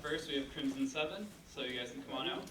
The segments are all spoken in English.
first we have Crimson 7, so you guys can come on out.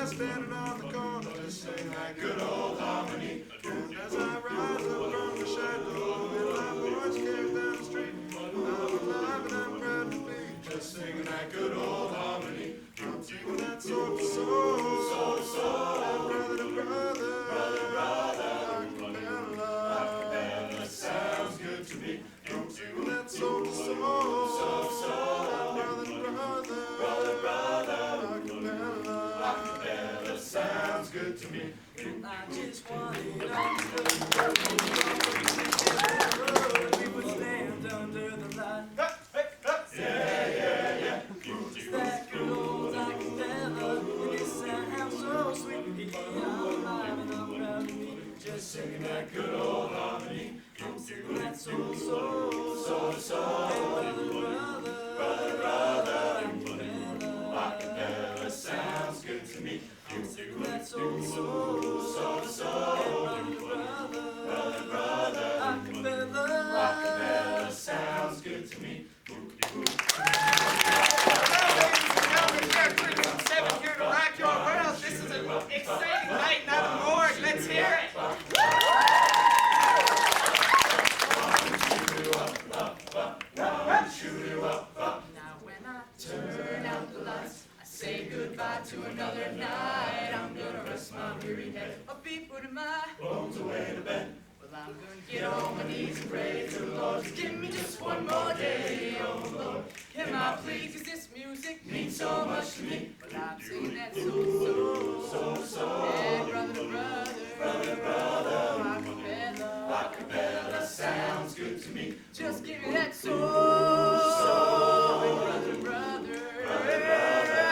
Standing on the corner, just sing that good old harmony. And as I rise up from the shadow, and my voice carries down the street, I'm alive and I'm proud to be just singing that good old harmony. I'm singing that soul to soul, soul to soul, brother to brother, brother to brother, acapella sounds good to me. I'm singing that soul to soul, soul to soul, brother to brother, brother to brother, acapella sounds good to me. I just wanted we would stand under the light. Yeah. That good old acapella, and it sounds so sweet. I'm alive and I'm proud to be just singing that good old harmony. I'm singing that soul, soul, soul to soul, brother, brother, acapella sounds good to me. I'm singing that soul, soul, soul to soul, brother, brother, acapella sounds good to me. Here to rock your world. This is an exciting night, not a morgue. Let's hear it. Now when I turn out the lights, I say goodbye to another night. I'm gonna rest my weary head, a beat putting my bones away to bed. Well, I'm gonna get on my knees and pray to the Lord. Just give me just one more day, oh Lord. Can I please, 'cause this music means so much to me. Well, I'm singing that soul, hey, brother to brother, brother to brother, acapella sounds good to me. Just give me that soul, hey, brother to brother,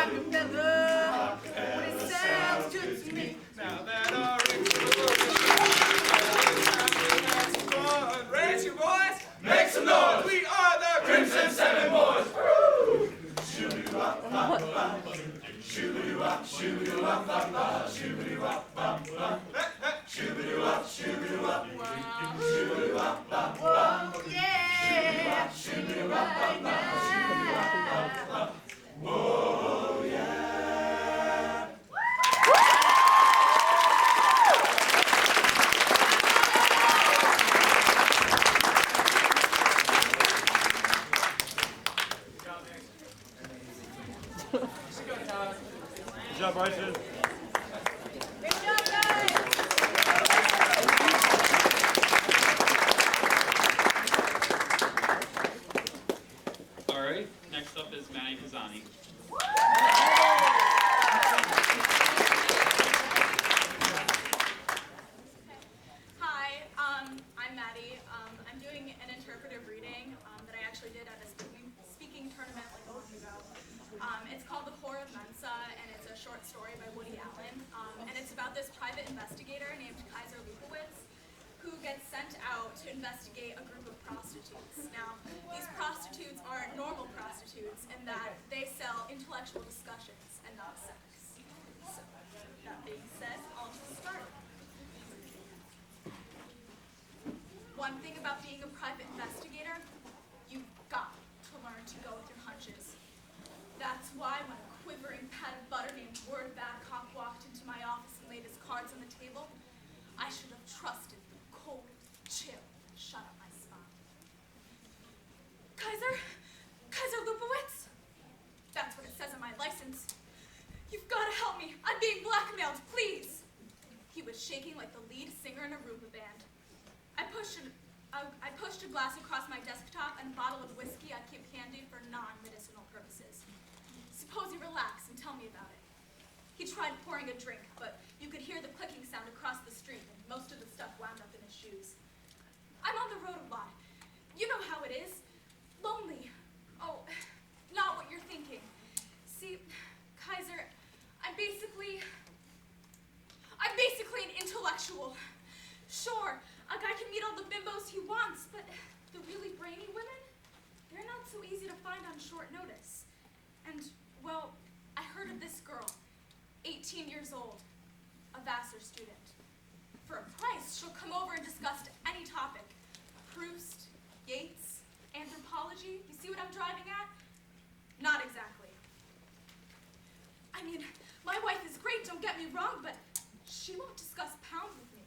acapella, it sounds good to me. Now that our raise your voice, make some noise. We are the Crimson 7 Boys. Shoo-be-doo-wop, shoo-be-doo-wop, shoo-be-doo-wop, shoo-be-doo-wop, shoo-be-doo-wop, shoo-be-doo-wop, oh yeah, shoo-be-doo-wop, shoo-be-doo-wop, oh yeah. Good job, Bryson. Good job, guys. All right, next up is Manny Kazani. Hi, I'm Maddie. I'm doing an interpretive reading that I actually did at a speaking tournament like a month ago. It's called The Whore of Mensa, and it's a short story by Woody Allen. And it's about this private investigator named Kaiser Lupowitz who gets sent out to investigate a group of prostitutes. Now, these prostitutes aren't normal prostitutes in that they sell intellectual discussions and not sex. So, that being said, I'll just start. One thing about being a private investigator, you've got to learn to go with your hunches. That's why when a quivering Kaiser Lubowitz. That's what it says on my license. You've got to help me. I'm being blackmailed, please. He was shaking like the lead singer in a Roomba band. I pushed a glass across my desktop and a bottle of whiskey I keep handy for non-medicinal purposes. Suppose you relax and tell me about it. He tried pouring a drink, but you could hear the clicking sound across the street, and most of the stuff wound up in his shoes. I'm on the road a lot. You know how it is. Lonely. Oh, not what you're thinking. See, Kaiser, I'm basically an intellectual. Sure, a guy can meet all the bimbos he wants, but the really brainy women, they're not so easy to find on short notice. And, well, I heard of this girl, 18 years old, a Vassar student. For a price, she'll come over and discuss any topic. Proust, Yeats, anthropology. You see what I'm driving at? Not exactly. I mean, my wife is great, don't get me wrong, but she won't discuss pounds with me.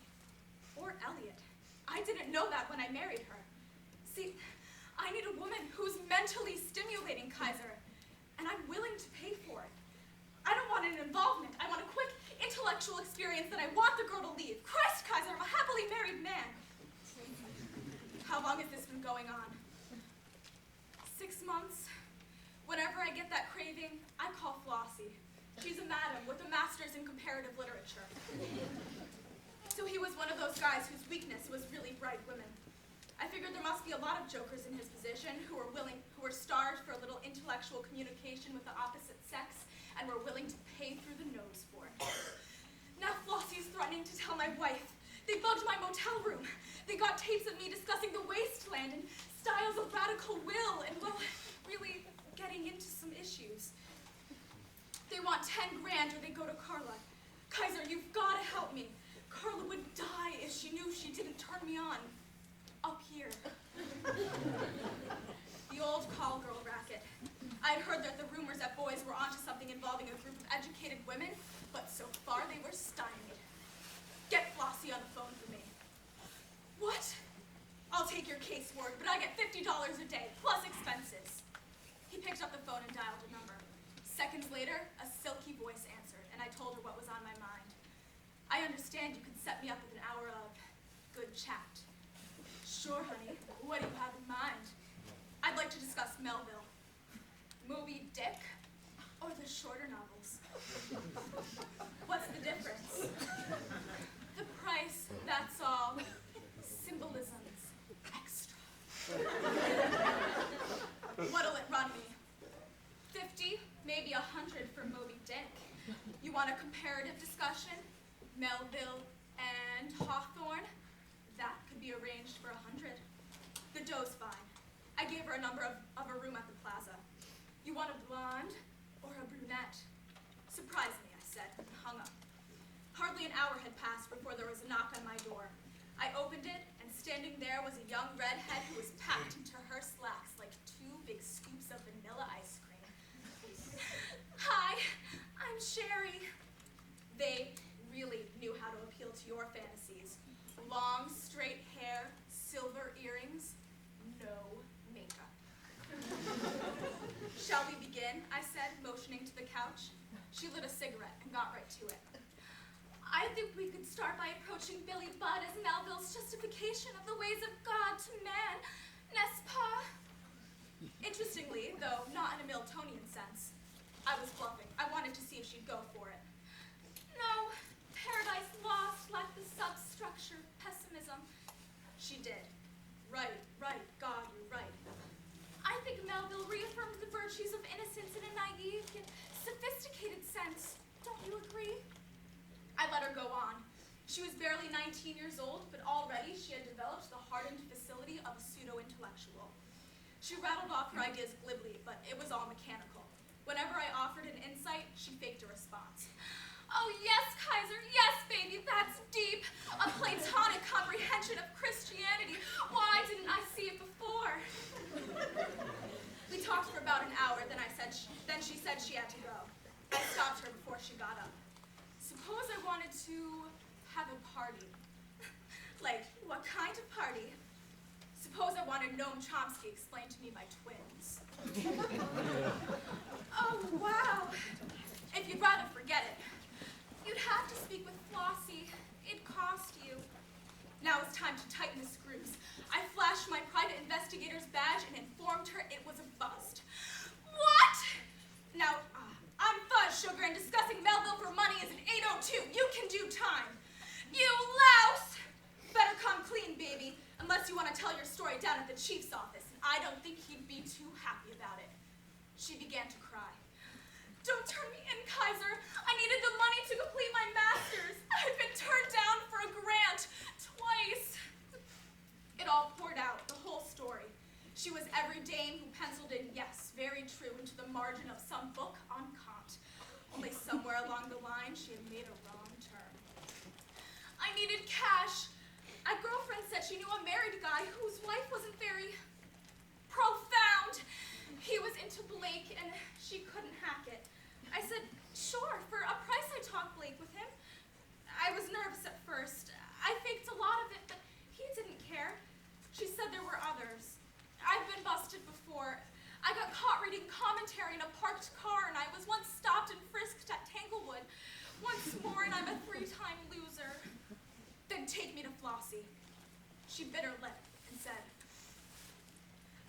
Or Elliot. I didn't know that when I married her. See, I need a woman who's mentally stimulating, Kaiser, and I'm willing to pay for it. I don't want an involvement. I want a quick intellectual experience that I want the girl to leave. Christ, Kaiser, I'm a happily married man. How long has this been going on? 6 months. Whenever I get that craving, I call Flossie. She's a madam with a master's in comparative literature. So he was one of those guys whose weakness was really bright women. I figured there must be a lot of jokers in his position who were starved for a little intellectual communication with the opposite sex and were willing to pay through the nose for it. Now Flossie's threatening to tell my wife. They bugged my motel room. They got tapes of me discussing the wasteland and styles of radical will and, well, really getting into some issues. They want 10 grand or they go to Carla. Kaiser, you've got to help me. Carla would die if she knew she didn't turn me on. Up here. The old call girl racket. I'd heard that the rumors that boys were onto something involving a group of educated women, but so far they were stymied. Get Flossie on the phone for me. What? I'll take your case for it, but I get $50 a day, plus expenses. He picked up the phone and dialed a number. Seconds later, a silky voice answered, and I told her what was on my mind. I understand you can set me up with an hour of good chat. Sure, honey. What do you have in mind? I'd like to discuss Melville. Moby Dick or the shorter novels? What's the difference? The price, that's all. Symbolism's extra. What'll it run me? 50, maybe 100 for Moby Dick. You want a comparative discussion? Melville and Hawthorne? That could be arranged for 100. The dough's fine. I gave her a number of a room at the plaza. You want a blonde or a brunette? Surprise me, I said, and hung up. Hardly an hour had passed before there was a knock on my door. I opened it, and standing there was a young redhead who was packed into her slacks like 2 big scoops of vanilla ice cream. Hi, I'm Sherry. They really knew how to appeal to your fantasies. Long, straight hair, silver earrings, no makeup. Shall we begin? I said, motioning to the couch. She lit a cigarette and got right to it. I think we could start by approaching Billy Budd as Melville's justification of the ways of God to man, n'est-ce pas? Interestingly, though not in a Miltonian sense, I was bluffing. I wanted to see if she'd go for it. No, Paradise Lost lacked the substructure, pessimism. She did. Right, God, you're right. I think Melville reaffirmed the virtues of innocence in a naive yet sophisticated sense. Don't you agree? I let her go on. She was barely 19 years old, but already she had developed the hardened facility of a pseudo-intellectual. She rattled off her ideas glibly, but it was all mechanical. Whenever I offered an insight, she faked a response. Oh yes, Kaiser, yes, baby, that's deep. A Platonic comprehension of Christianity. Why didn't I see it before? We talked for about an hour, then she said she had to go. I stopped her before she got up. Suppose I wanted to have a party. Like, what kind of party? suppose I wanted Noam Chomsky explained to me by twins. Oh, wow. If you'd rather forget it, you'd have to speak with Flossie. It'd cost you. Now it's time to tighten the screws. I flashed my private investigator's badge and informed her it was a bust. What? Now, I'm Fuzz Sugar, and discussing Melville for money is an 802. You can do time. You louse! Better come clean, baby, unless you want to tell your story down at the chief's office. And I don't think he'd be too happy about it. She began to cry. Don't turn me in, Kaiser. I needed the money to complete my master's. I've been turned down for a grant twice. It all poured out, the whole story. She was every dame who penciled in yes, very true, into the margin of some book on Kant. Only somewhere along the line, she had made a wrong turn. I needed cash. A girlfriend said she knew a married guy whose wife wasn't very profound. He was into Blake, and she couldn't hack it. I said, sure, for a price I talked Blake with him. I was nervous at first. I faked a lot of it, but he didn't care. She said there were others. I've been busted before. I got caught reading commentary in a parked car, and I was once stopped and frisked at Tanglewood. Once more, and I'm a 3-time loser. Then take me to Flossie. She bit her lip and said,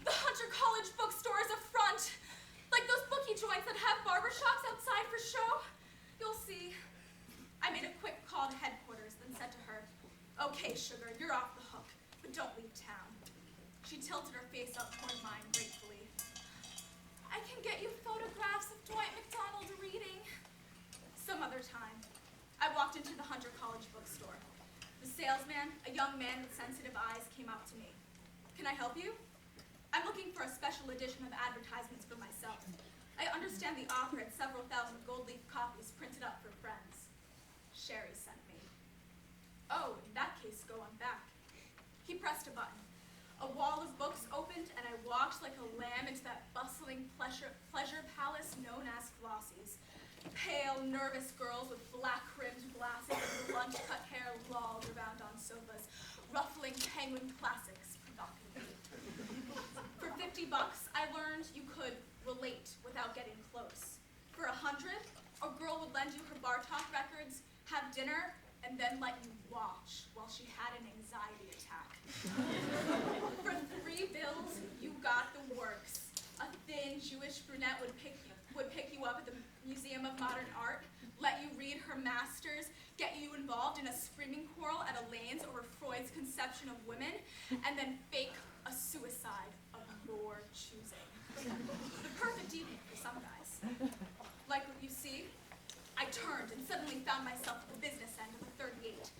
the Hunter College bookstore is a front. Like those bookie joints that have barbershops outside for show. You'll see. I made a quick call to headquarters, then said to her, okay, Sugar, you're off the hook, but don't leave town. She tilted her face up toward mine gratefully. I can get you photographs of Dwight MacDonald reading. Some other time. I walked into the Hunter College bookstore. The salesman, a young man with sensitive eyes, came up to me. Can I help you? I'm looking for a special edition of advertisements for myself. I understand the author had several thousand gold-leaf copies printed up for friends. Sherry sent me. Oh, in that case, go on back. He pressed a button. A wall of books opened, and I walked like a lamb into that bustling pleasure palace known as Flossie's. Pale, nervous girls with black-rimmed glasses and lunch-cut hair lolled around on sofas, ruffling Penguin classics provocatively. For $50, I learned you could relate without getting close. For $100, a girl would lend you her Bartok records, have dinner, and then let you watch while she had an anxiety attack. For $3 bills, you got the works. A thin Jewish brunette would pick you up at the Museum of Modern Art, let you read her masters, get you involved in a screaming quarrel at Elaine's over Freud's conception of women, and then fake a suicide of your choosing. The perfect evening for some guys. Like what you see, I turned and suddenly found myself at the business end of a 38.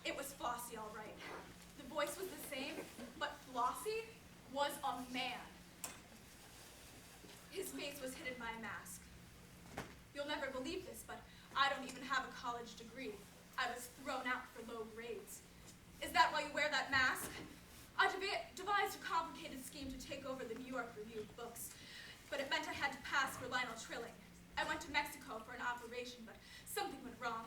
It was Flossie, all right. The voice was the same, but Flossie was a man. His face was hidden by a mask. You'll never believe this, but I don't even have a college degree. I was thrown out for low grades. Is that why you wear that mask? I devised a complicated scheme to take over the New York Review of Books, but it meant I had to pass for Lionel Trilling. I went to Mexico for an operation, but something went wrong.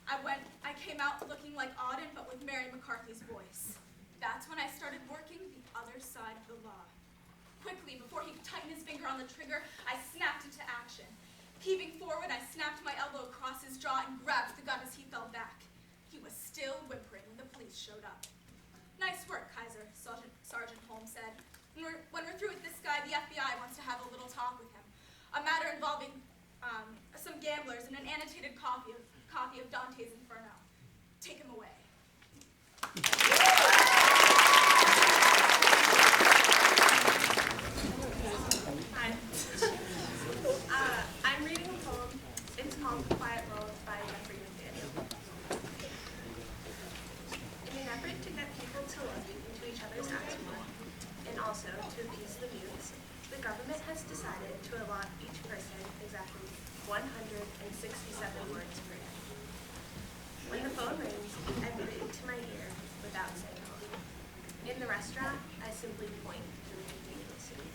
I came out looking like Auden, but with Mary McCarthy's voice. That's when I started working the other side of the law. Quickly, before he could tighten his finger on the trigger, I snapped into action. Heaving forward, I snapped my elbow across his jaw and grabbed the gun as he fell back. He was still whimpering when the police showed up. Nice work, Kaiser, Sergeant Holmes said. When we're through with this guy, the FBI wants to have a little talk with him. A matter involving some gamblers and an annotated copy of Dante's Inferno. Take him away. Hi. I'm reading a poem. It's called The Quiet Road by Jeffrey McDaniel. In an effort to get people to look into each other's eyes more, and also to appease the mutes, the government has decided to allot each person exactly 167 words per day. When the phone rings, I put it into my ear without saying hello. In the restaurant, I simply point to the convenience suit.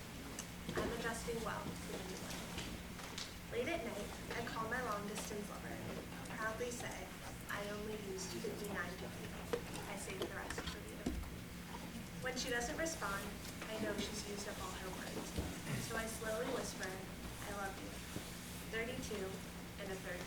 I'm adjusting well to the new life. Late at night, I call my long-distance lover and proudly say, I only used 59 to I save the rest for you. When she doesn't respond, I know she's used up all her words. So I slowly whisper, I love you. 32 and a third.